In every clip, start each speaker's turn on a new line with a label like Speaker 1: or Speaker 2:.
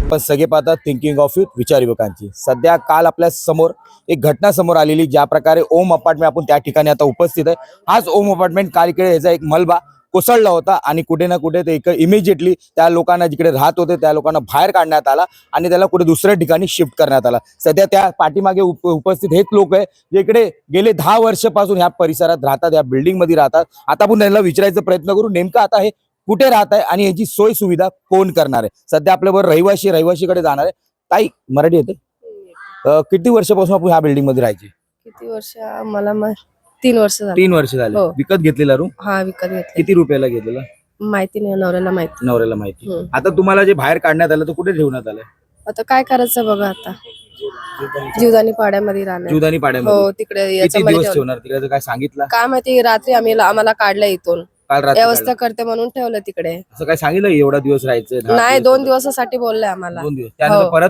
Speaker 1: पण सगळे पाहतात थिंकिंग ऑफ यूथ, विचार युवकांची। सध्या काल आपल्या समोर एक घटना समोर आलेली, ज्या प्रकारे ओम अपार्टमेंट आपण त्या ठिकाणी आता उपस्थित आहे। हाच ओम अपार्टमेंट काल इकडे याचा एक मलबा कोसळला होता आणि कुठे ना कुठे ते इमिजिएटली त्या लोकांना जिकडे राहत होते त्या लोकांना बाहेर काढण्यात आला आणि त्याला कुठे दुसऱ्या ठिकाणी शिफ्ट करण्यात आला। सध्या त्या पाठीमागे उपस्थित हेच लोक आहे जे इकडे गेले 10 वर्षापासून ह्या परिसरात राहतात, या बिल्डिंग मध्ये राहतात। आता आपण त्यांना विचारायचा प्रयत्न करू नेमका आता हे कुठे राहत आहे आणि याची सोय सुविधा कोण करणार आहे। सध्या आपल्याबरोबर रहिवाशीकडे जाणार आहे। ताई, मराठी येते? किती वर्षापासून आपण ह्या बिल्डिंग मध्ये राहायची?
Speaker 2: किती वर्ष? मला 3 वर्ष झाली।
Speaker 1: 3 वर्ष झाले।
Speaker 2: हो.
Speaker 1: विकत घेतलेला रूम?
Speaker 2: हा, विकत घेतला।
Speaker 1: किती रुपयाला घेतलेला?
Speaker 2: माहिती नाही, नवऱ्याला माहिती।
Speaker 1: नवऱ्याला माहिती। आता तुम्हाला जे बाहेर काढण्यात आलं तर कुठे ठेवण्यात आलं?
Speaker 2: आता काय करायचं बघा, आता जीवदानी पाड्यामध्ये राहणार।
Speaker 1: जीवदानी पाड्यामध्ये?
Speaker 2: हो, तिकडे
Speaker 1: किती
Speaker 2: याच्यामध्ये
Speaker 1: दिवस ठेवणार? तिकडे काय सांगितलं?
Speaker 2: काय माहिती, रात्री आम्हाला काढलं इथून,
Speaker 1: काल रात्री
Speaker 2: व्यवस्था करते म्हणून ठेवलं तिकडे।
Speaker 1: असं काय सांगितलं एवढा दिवस राहायचं?
Speaker 2: नाही, 2 दिवसासाठी बोलले आम्हाला।
Speaker 1: 2 दिवस त्यानंतर
Speaker 2: हो.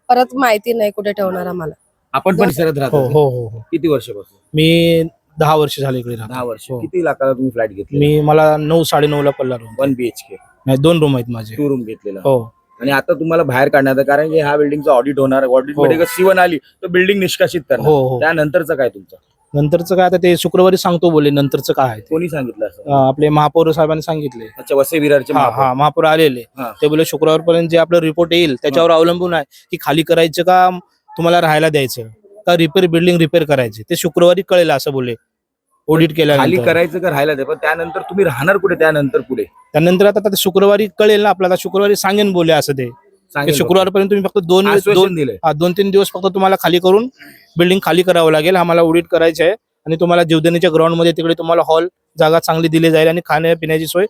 Speaker 1: परत
Speaker 2: माहिती नाही कुठे ठेवणार आम्हाला।
Speaker 1: आपण परिसरात राहतो?
Speaker 3: हो.
Speaker 1: किती वर्षापासून?
Speaker 3: मी 10 वर्ष झाले इकडे राहतो।
Speaker 1: 10 वर्ष। किती लाखाला तुम्ही फ्लॅट घेतला?
Speaker 3: मला 9-9.5 ला पडला रूम।
Speaker 1: 1 BHK?
Speaker 3: नाही, 2 रूम आहेत माझे।
Speaker 1: 2 रूम घेतलेला?
Speaker 3: हो।
Speaker 1: आणि आता तुम्हाला बाहेर काढण्यात आलं कारण की ह्या बिल्डिंगचं ऑडिट होणार, ऑडिट मध्ये C1 आली तर बिल्डिंग निष्कासित करणार।
Speaker 3: हो.
Speaker 1: त्यानंतरचं काय तुमचं?
Speaker 3: नंतरचं काय आता ते शुक्रवारी सांगतो बोलले, नंतरचं काय आहे ते।
Speaker 1: कोणी सांगितलं असं?
Speaker 3: आपले महापौर साहेबांनी सांगितले।
Speaker 1: अच्छा, वसई विरारचे महापौर?
Speaker 3: हा, महापौर आलेले। ते बोले शुक्रवारपर्यंत जे आपलं रिपोर्ट येईल त्याच्यावर अवलंबून आहे की खाली करायचं का तुम्हाला राहायला द्यायचं का बिल्डिंग रिपेअर करायची, ते शुक्रवारी कळेल असं बोले। ऑडिट केल्यानंतर
Speaker 1: खाली करायचं का राहायला द्या, पण त्यानंतर तुम्ही राहणार कुठे?
Speaker 3: त्यानंतर आता ते शुक्रवारी कळेल ना आपल्याला, शुक्रवारी सांगेन बोले असं ते शुक्रवारपर्यंत तुम्ही फक्त 2-3 दिवस फक्त तुम्हाला खाली करून बिल्डिंग खाली करावं लागेल। आम्हाला ऑडिट करायचं आहे आणि तुम्हाला जीवदानीच्या ग्राउंड मध्ये तिकडे तुम्हाला हॉल जागा चांगली दिली जाईल आणि खाण्यापिण्याची सोय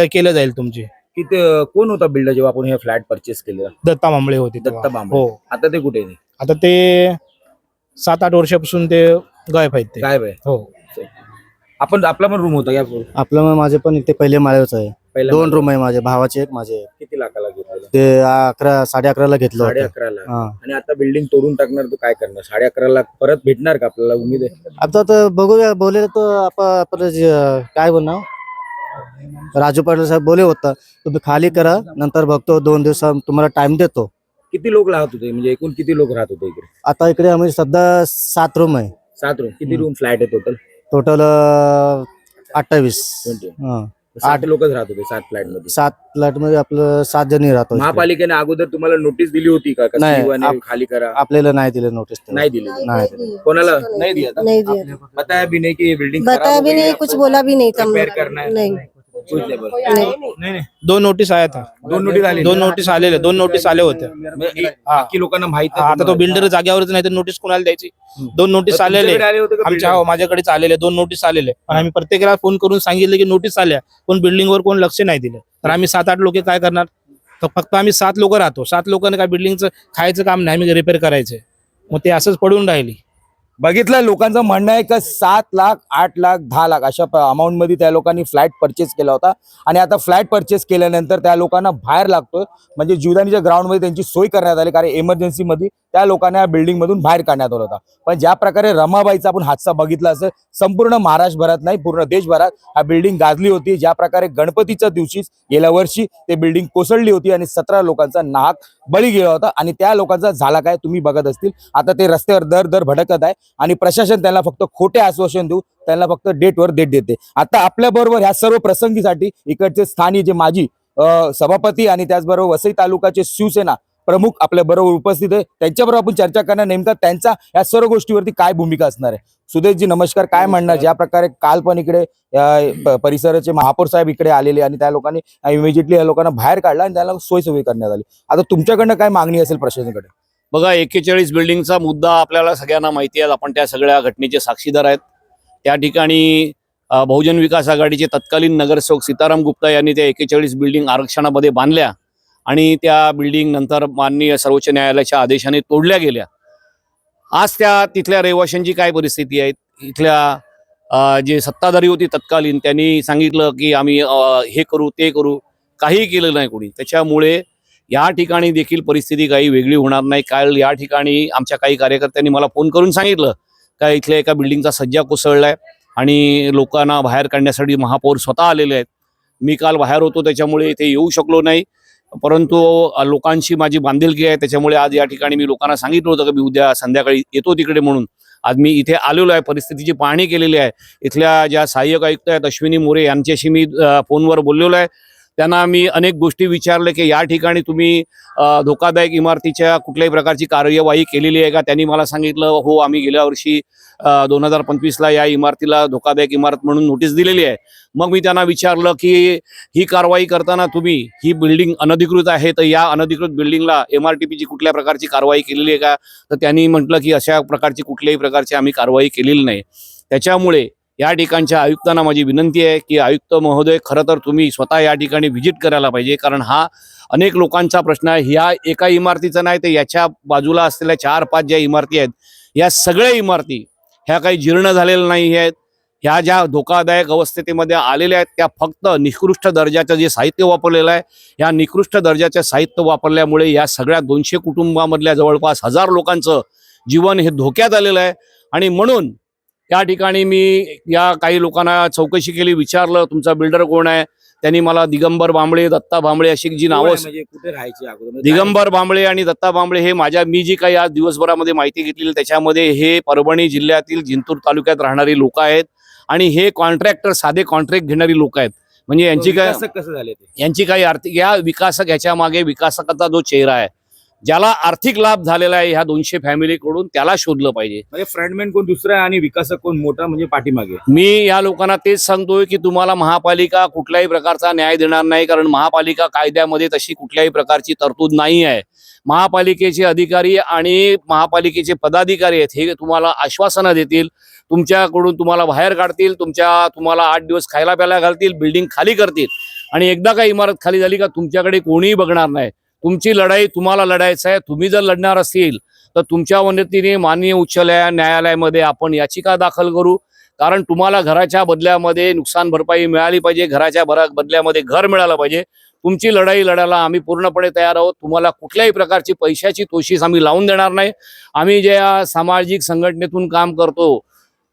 Speaker 3: केली जाईल तुमची।
Speaker 1: किती कोण होता बिल्डर जेव्हा आपण हे फ्लॅट परचेस केलेला?
Speaker 3: दत्ता मांबळे होते।
Speaker 1: दत्ता मांबळे?
Speaker 3: हो।
Speaker 1: आता ते कुठे?
Speaker 3: आता ते 7-8 वर्षापासून ते गायब आहेत।
Speaker 1: गायब आहे?
Speaker 3: हो।
Speaker 1: आपला पण रूम होता?
Speaker 4: आपलं माझे पण इथे पहिले माळ्याच आहे। 2 रूम आहे माझे भावाचे, एक माझे।
Speaker 1: किती लाखाला घेतलेलं?
Speaker 4: ते 11.5 ला घेतलं होतं।
Speaker 1: 11.5 लाख? आणि आता बिल्डिंग तोडून टाकणार तर काय करणार? 11.5 लाख परत भेटणार का आपल्याला? उमेद आहे?
Speaker 4: आता तर बघूया, बोले तर आपण काय बोलणार, राजू पाटील साहेब बोले होता तुम्ही खाली करा, नंतर बघतो 2 दिवसात तुम्हाला टाइम देतो।
Speaker 1: किती लोक राहत होते, म्हणजे एकूण किती लोक राहत होते इकडे?
Speaker 4: आता इकडे आम्ही सध्या 7 रूम आहे।
Speaker 1: 7 रूम? किती रूम फ्लॅट आहे
Speaker 4: टोटल 28।
Speaker 1: 8 लोकच राहत होते 7 फ्लॅट मध्ये?
Speaker 4: 7 फ्लॅट मध्ये आपलं 7 जणी राहतो।
Speaker 1: महापालिकेने अगोदर तुम्हाला नोटीस दिली होती का?
Speaker 4: नाही,
Speaker 1: खाली करा?
Speaker 4: आपल्याला नाही दिले नोटीस।
Speaker 1: नाही दिली? कोणाला नाही दिया? बताया भी नहीं कि ये बिल्डिंग
Speaker 2: बताया भी नहीं, कुछ बोला भी नहीं था।
Speaker 1: रिपेयर करना है?
Speaker 2: नहीं,
Speaker 1: कुछ नहीं बोला?
Speaker 3: नाही, 2 नोटीस आया था।
Speaker 1: 2 नोटीस आले?
Speaker 3: 2 नोटीस आलेले, 2 नोटीस आले होते।
Speaker 1: बाकी लोकांना माहित
Speaker 3: आता तो बिल्डर जागेवरच नाही तर नोटीस कोणाला द्यायची? 2 नोटीस आलेले आमच्या, माझ्याकडेच आलेले 2 नोटीस आलेले। आणि आम्ही प्रत्येकाला फोन करून सांगितलं की नोटीस आल्या, पण बिल्डिंग वर कोण लक्ष नाही दिलं। तर आम्ही 7-8 लोक काय करणार? तर फक्त आम्ही 7 लोक राहतो। 7 लोकांना काय बिल्डिंगचं खायचं काम नाही, आम्ही रिपेअर करायचंय, मग ते असंच पडून राहिली।
Speaker 1: बघितलं लोकांचं म्हणणं आहे की 7 लाख, 8 लाख, 10 लाख अशा अमाऊंट मध्ये त्या लोकांनी फ्लॅट परचेस केला होता आणि आता फ्लॅट परचेस केल्यानंतर त्या लोकांना बाहेर लागतोय, म्हणजे जीवदानीच्या ग्राउंड मध्ये त्यांची सोय करण्यात आली कारण इमर्जन्सी मध्ये त्या लोकांना या बिल्डिंग मधून बाहेर काढण्यात आला होता। पण ज्या प्रकारे रमाबाईचा आपण हादसा बघितला असं संपूर्ण महाराष्ट्रभरात नाही, पूर्ण देशभरात हा बिल्डिंग गाजली होती। ज्या प्रकारे गणपतीच्या दिवशीच गेल्या वर्षी ते बिल्डिंग कोसळली होती आणि 17 लोकांचा नाहक बळी गेला होता आणि त्या लोकांचा झाला काय तुम्ही बघत असतील। आता ते रस्त्यावर दर भटकत आहे आणि प्रशासन त्यांना फक्त खोटे आश्वासन देऊ, त्यांना फक्त डेटवर डेट देते। आता आपल्या बरोबर ह्या सर्व प्रसंगीसाठी इकडचे स्थानिक जे माजी सभापती आणि त्याचबरोबर वसई तालुक्याचे शिवसेना प्रमुख आपल्या बरोबर उपस्थित आहे, त्यांच्याबरोबर आपण चर्चा करणार नेमका त्यांचा या सर्व गोष्टीवरती काय भूमिका असणार आहे। सुदेशजी नमस्कार, काय म्हणणार? ज्या प्रकारे काल पण इकडे परिसराचे महापौर साहेब इकडे आलेले आणि त्या लोकांनी इमिजिएटली या लोकांना बाहेर काढला आणि त्याला सोयी करण्यात आली, आता तुमच्याकडनं काय मागणी असेल प्रशासनाकडे?
Speaker 5: बघा, 41 बिल्डिंगचा मुद्दा आपल्याला सगळ्यांना माहिती आहे, आपण त्या सगळ्या घटनेचे साक्षीदार आहेत। त्या ठिकाणी बहुजन विकास आघाडीचे तत्कालीन नगरसेवक सीताराम गुप्ता यांनी त्या 41 बिल्डिंग आरक्षणामध्ये बांधल्या आणि त्या बिल्डिंग नंतर माननीय सर्वोच्च न्यायालयाच्या आदेशाने तोडल्या गेल्या। आज त्या तिथल्या रहिवाशांची काय परिस्थिती आहे? इथल्या जे सत्ताधारी होती तत्कालीन, त्यांनी सांगितलं की आम्ही हे करू ते करू, काही केलं नाही कोणी। त्याच्यामुळे या ठिकाणी देखील परिस्थिती काही वेगळी होणार नाही। काल या ठिकाणी आमच्या काही कार्यकर्त्यांनी मला फोन करून सांगितलं का इथल्या एका बिल्डिंगचा सज्जा कोसळलाय आणि लोकांना बाहेर काढण्यासाठी महापौर स्वतः आलेले आहेत। मी काल बाहेर होतो त्याच्यामुळे इथे येऊ शकलो नाही। परंतु लोकांशी माझी बांधिलकी आहे, त्याच्यामुळे आज या ठिकाणी मी लोकांना सांगितलं होतं की मी उद्या संध्याकाळी येतो तिकडे म्हणून. आज मी इथे आलेलो आहे, परिस्थितीची पाहणी केलेली आहे. इथल्या ज्या सहाय्यक आयुक्त आहेत अश्विनी मोरे यांच्याशी मी फोनवर बोललेलो आहे. त्यांना मी अनेक गोष्टी विचारले की या ठिकाणी तुम्ही धोकादायक इमारतीच्या कुठल्याही प्रकारची कार्यवाही केलेली आहे का. त्यांनी मला सांगितलं हो, आम्ही गेल्या वर्षी 2025ला या इमारतीला धोकादायक इमारत म्हणून नोटीस दिलेली आहे. मग मी त्यांना विचारलं की ही कारवाई करताना तुम्ही ही बिल्डिंग अनधिकृत आहे, तर या अनधिकृत बिल्डिंगला MRTPची कुठल्या प्रकारची कारवाई केलेली आहे का. तर त्यांनी म्हटलं की अशा प्रकारची कुठल्याही प्रकारची आम्ही कारवाई केलेली नाही. त्याच्यामुळे या ठिकाणच्या आयुक्तांना माझी विनंती आहे की आयुक्त महोदय, खरं तर तुम्ही स्वतः या ठिकाणी व्हिजिट करायला पाहिजे, कारण हा अनेक लोकांचा प्रश्न आहे. ह्या एका इमारतीचा नाही तर याच्या बाजूला असलेल्या 4-5 ज्या इमारती आहेत, या सगळ्या इमारती ह्या काही जीर्ण झालेल्या नाही आहेत. ह्या ज्या धोकादायक अवस्थेमध्ये आलेल्या आहेत त्या फक्त निकृष्ट दर्जाचं जे साहित्य वापरलेलं आहे, या निकृष्ट दर्जाचं साहित्य वापरल्यामुळे या सगळ्या 200 कुटुंबामधल्या जवळपास 1000 लोकांचं जीवन हे धोक्यात आलेलं आहे. आणि म्हणून या ठिकाणी मी या काही लोकांना चौकशी केली, विचारलं तुमचा बिल्डर कोण आहे. त्यांनी मला दिगंबर भांबळे, दत्ता भांबळे अशी जी नावं,
Speaker 1: म्हणजे कुठे राहायचे अगोदर,
Speaker 5: दिगंबर भांबळे आणि दत्ता भांबळे हे मी जी काही आज दिवसभरामध्ये माहिती घेतलेली त्याच्यामध्ये हे परभणी जिल्ह्यातील जिंतूर तालुक्यात राहणारी लोक आहेत आणि हे कॉन्ट्रॅक्टर, साधे कॉन्ट्रॅक्ट घेणारी लोक आहेत. म्हणजे यांची काय,
Speaker 1: कसं झाले ते,
Speaker 5: यांची काही आर्थिक, या विकासक, याच्या मागे विकासकाचा जो चेहरा आहे, ज्याला आर्थिक लाभ झालेला आहे ह्या 200 फॅमिलीकडून, त्याला शोधलं पाहिजे.
Speaker 1: म्हणजे फ्रंटमॅन कोण दुसरा आहे आणि विकासक कोण मोठा, म्हणजे पाठीमागे.
Speaker 5: मी या लोकांना तेच सांगतोय की तुम्हाला महापालिका कुठल्याही प्रकारचा न्याय देणार नाही, कारण महापालिका कायद्यामध्ये तशी कुठल्याही प्रकारची तरतूद नाही आहे. महापालिकेचे अधिकारी आणि महापालिकेचे पदाधिकारी आहेत हे तुम्हाला आश्वासनं देतील, तुमच्याकडून तुम्हाला बाहेर काढतील, तुम्हाला 8 दिवस खायला प्यायला घालतील, बिल्डिंग खाली करतील आणि एकदा का इमारत खाली झाली का तुमच्याकडे कोणीही बघणार नाही. तुमची लढाई तुम्हाला लढायचं आहे. तुम्ही जर लढणार असतील तर तुमच्या वतीने माननीय उच्च न्यायालयामध्ये आपण याचिका दाखल करू, कारण तुम्हाला घराच्या बदल्यामध्ये नुकसान भरपाई मिळाली पाहिजे, घराच्या बदल्यामध्ये घर मिळालं पाहिजे. तुमची लढाई लढायला आम्ही पूर्णपणे तयार आहोत. तुम्हाला कुठल्याही प्रकारची पैशाची तोशीस आम्ही लावून देणार नाही. आम्ही ज्या सामाजिक संघटनेतून काम करतो,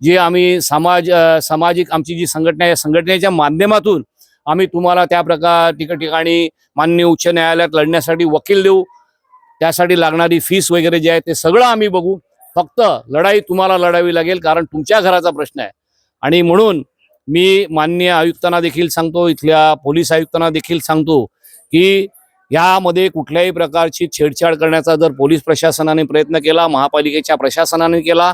Speaker 5: जे आम्ही सामाजिक आमची जी संघटना आहे, या संघटनेच्या माध्यमातून आम्ही तुम्हाला त्या ठिकाणी माननीय उच्च न्यायालयात लढण्यासाठी वकील देऊ. त्यासाठी लागणारी फीस वगैरे जे आहे ते सगळं आम्ही बघू. फक्त लढाई तुम्हाला लढावी लागेल, कारण तुमच्या घराचा प्रश्न आहे. आणि म्हणून मी माननीय आयुक्तांना देखील सांगतो, इथल्या पोलीस आयुक्तांना देखील सांगतो की यामध्ये कुठल्याही प्रकारची छेडछाड करण्याचा जर पोलीस प्रशासनाने प्रयत्न केला, महापालिकेच्या प्रशासनाने केला,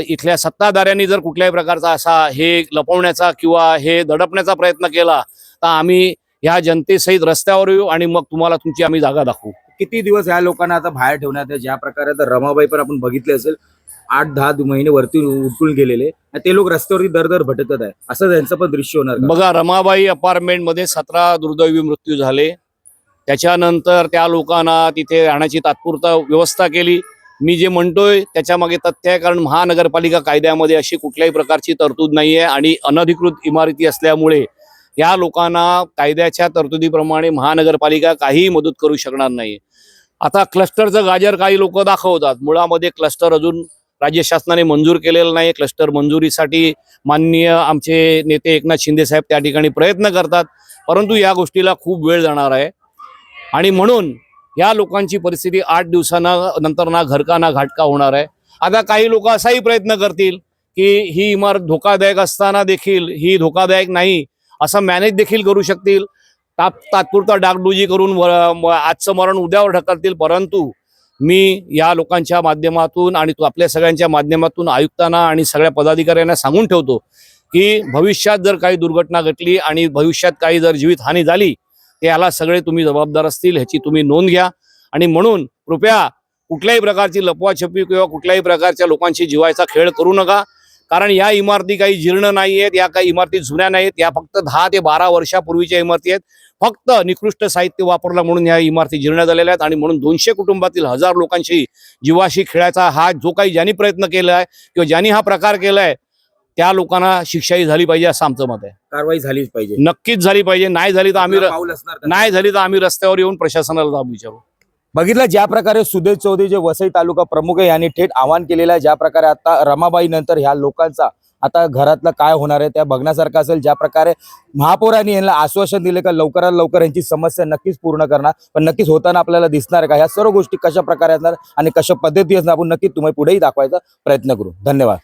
Speaker 5: इथल्या सत्ताधाऱ्यांनी जर कुठल्याही प्रकारचा असा हे लपवण्याचा किंवा हे दडपण्याचा प्रयत्न केला तर आम्ही ह्या जनतेसहित रस्त्यावर येऊ आणि मग तुम्हाला तुमची आम्ही जागा दाखवू.
Speaker 1: किती दिवस या लोकांना आता बाहेर ठेवण्यात आहे. ज्या प्रकारे आता रमाबाई पण आपण बघितले असेल, 8-10 महिने वरती उठून गेलेले, ते लोक रस्त्यावरती दर भटकत आहे. असं त्यांचं पण दृश्य होणार का?
Speaker 5: बघा, रमाबाई अपार्टमेंटमध्ये 17 दुर्दैवी मृत्यू झाले. त्याच्यानंतर त्या लोकांना तिथे राहण्याची तात्पुरता व्यवस्था केली. मी जे म्हणतोय त्याच्या मागे तथ्य आहे, कारण महानगरपालिका कायद्यामध्ये अशी कुठल्याही प्रकारची तरतूद नाहीये आणि अनधिकृत इमारती असल्यामुळे या लोकांना कायद्याच्या तरतुदीप्रमाणे महानगरपालिका काहीही मदत करू शकणार नाही. आता क्लस्टरचं गाजर काही लोक दाखवतात. मुळामध्ये क्लस्टर अजून राज्य शासनाने मंजूर केलेलं नाही. क्लस्टर मंजुरीसाठी माननीय आमचे नेते एकनाथ शिंदे साहेब त्या ठिकाणी प्रयत्न करतात, परंतु या गोष्टीला खूप वेळ जाणार आहे. आणि म्हणून या लोकांची परिस्थिती 8 दिवसानंतर ना घरका ना घाटका होणार आहे. आता काही लोक असाही प्रयत्न करतील की ही इमारत धोकादायक असताना देखील ही धोकादायक नाही असं मॅनेज देखील करू शकतील. तात्पुरता डागडुजी करून आजचं मरण उद्यावर ढकलतील. परंतु मी या लोकांच्या माध्यमातून आणि आपल्या सगळ्यांच्या माध्यमातून आयुक्तांना आणि सगळ्या पदाधिकाऱ्यांना सांगून ठेवतो की भविष्यात जर काही दुर्घटना घडली आणि भविष्यात काही जर जीवितहानी झाली, याला सगळे तुम्ही जबाबदार असतील, ह्याची तुम्ही नोंद घ्या. आणि म्हणून कृपया कुठल्याही प्रकारची लपवाछपी किंवा कुठल्याही प्रकारच्या लोकांशी जीवाचा खेळ करू नका, कारण या इमारती काही जीर्ण नाही आहेत, या काही इमारती जुन्या नाहीत. या फक्त 10 ते 12 वर्षापूर्वीच्या इमारती आहेत. फक्त निकृष्ट साहित्य वापरलं म्हणून ह्या इमारती जीर्ण झालेल्या आहेत. आणि म्हणून 200 कुटुंबातील 1000 लोकांशी जीवाशी खेळायचा हा जो काही ज्यांनी प्रयत्न केला आहे किंवा ज्यांनी हा प्रकार केलाय त्या लोकांना शिक्षाही झाली पाहिजे असं आमचं मत आहे.
Speaker 1: कारवाई झालीच पाहिजे,
Speaker 5: नक्कीच झाली पाहिजे. नाही झाली तर आम्ही रस्त्यावर येऊन प्रशासनाला जाब विचारू.
Speaker 1: बघितलं ज्या प्रकारे सुदेश चौधरी जे वसई तालुका प्रमुख आहे यांनी थेट आवाहन केलेलं आहे. ज्या प्रकारे आता रमाबाई नंतर ह्या लोकांचा आता घरातलं काय होणार आहे त्या बघण्यासारखं असेल. ज्या प्रकारे महापौरांनी यांना आश्वासन दिले का लवकरात लवकर यांची समस्या नक्कीच पूर्ण करणार, पण नक्कीच होताना आपल्याला दिसणार आहे का ह्या सर्व गोष्टी कशा प्रकारे असणार आणि कशा पद्धती असणार आपण नक्कीच तुम्ही पुढेही दाखवायचा प्रयत्न करू. धन्यवाद.